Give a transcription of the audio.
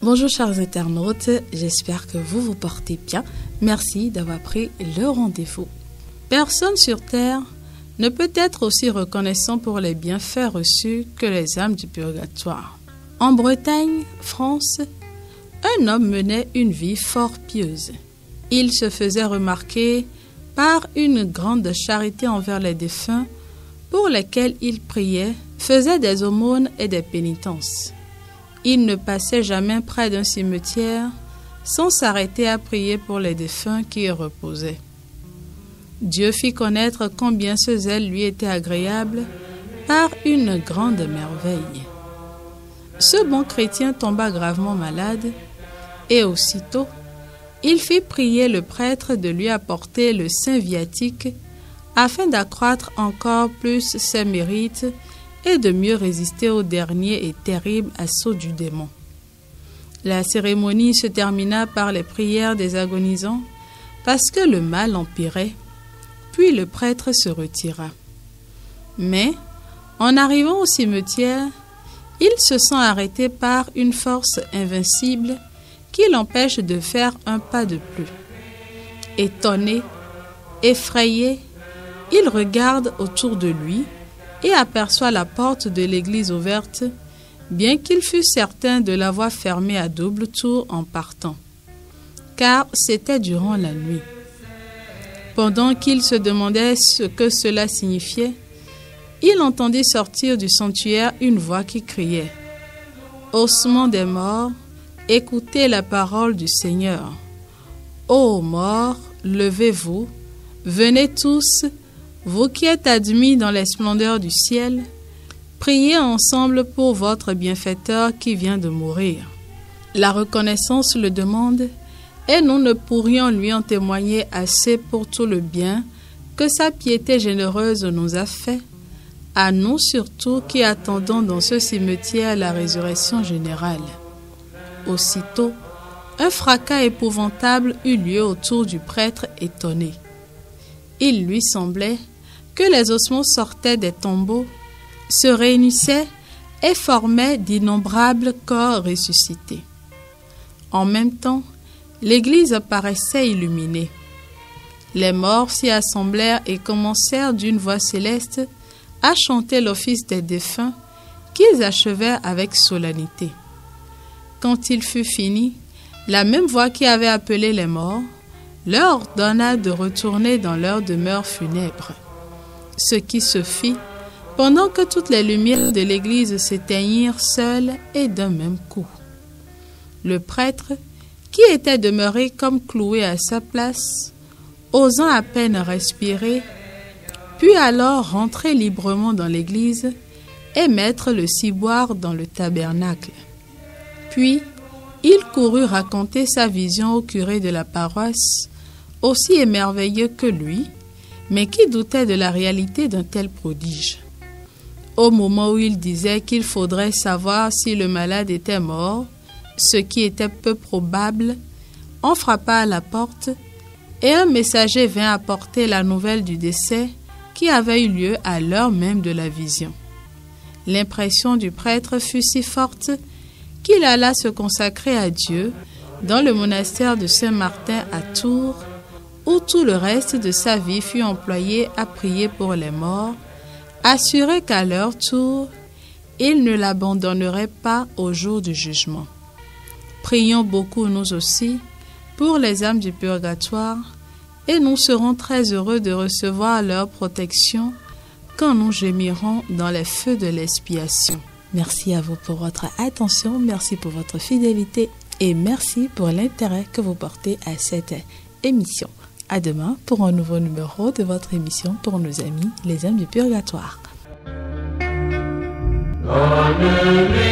Bonjour chers internautes, j'espère que vous vous portez bien. Merci d'avoir pris le rendez-vous. Personne sur Terre ne peut être aussi reconnaissant pour les bienfaits reçus que les âmes du purgatoire. En Bretagne, France, un homme menait une vie fort pieuse. Il se faisait remarquer par une grande charité envers les défunts pour lesquels il priait, faisait des aumônes et des pénitences. Il ne passait jamais près d'un cimetière sans s'arrêter à prier pour les défunts qui y reposaient. Dieu fit connaître combien ce zèle lui était agréable par une grande merveille. Ce bon chrétien tomba gravement malade et aussitôt, il fit prier le prêtre de lui apporter le saint viatique afin d'accroître encore plus ses mérites et de mieux résister au dernier et terrible assaut du démon. La cérémonie se termina par les prières des agonisants parce que le mal empirait, puis le prêtre se retira. Mais, en arrivant au cimetière, il se sent arrêté par une force invincible qui l'empêche de faire un pas de plus. Étonné, effrayé, il regarde autour de lui et aperçoit la porte de l'église ouverte, bien qu'il fût certain de l'avoir fermée à double tour en partant, car c'était durant la nuit. Pendant qu'il se demandait ce que cela signifiait, il entendit sortir du sanctuaire une voix qui criait « Ossements des morts, écoutez la parole du Seigneur. Ô morts, levez-vous, venez tous, vous qui êtes admis dans les splendeurs du ciel, priez ensemble pour votre bienfaiteur qui vient de mourir. La reconnaissance le demande, et nous ne pourrions lui en témoigner assez pour tout le bien que sa piété généreuse nous a fait, à nous surtout qui attendons dans ce cimetière la résurrection générale. » Aussitôt, un fracas épouvantable eut lieu autour du prêtre étonné. Il lui semblait que les ossements sortaient des tombeaux, se réunissaient et formaient d'innombrables corps ressuscités. En même temps, l'église paraissait illuminée. Les morts s'y assemblèrent et commencèrent d'une voix céleste à chanter l'office des défunts qu'ils achevèrent avec solennité. Quand il fut fini, la même voix qui avait appelé les morts leur ordonna de retourner dans leur demeure funèbre. Ce qui se fit pendant que toutes les lumières de l'église s'éteignirent seules et d'un même coup. Le prêtre, qui était demeuré comme cloué à sa place, osant à peine respirer, put alors rentrer librement dans l'église et mettre le ciboire dans le tabernacle. Puis, il courut raconter sa vision au curé de la paroisse, aussi émerveillé que lui, mais qui doutait de la réalité d'un tel prodige. Au moment où il disait qu'il faudrait savoir si le malade était mort, ce qui était peu probable, on frappa à la porte et un messager vint apporter la nouvelle du décès qui avait eu lieu à l'heure même de la vision. L'impression du prêtre fut si forte qu'il alla se consacrer à Dieu dans le monastère de Saint-Martin à Tours, où tout le reste de sa vie fut employé à prier pour les morts, assuré qu'à leur tour, il ne l'abandonnerait pas au jour du jugement. Prions beaucoup nous aussi pour les âmes du purgatoire et nous serons très heureux de recevoir leur protection quand nous gémirons dans les feux de l'expiation. Merci à vous pour votre attention, merci pour votre fidélité et merci pour l'intérêt que vous portez à cette émission. À demain pour un nouveau numéro de votre émission pour nos amis, les âmes du purgatoire. Alleluia.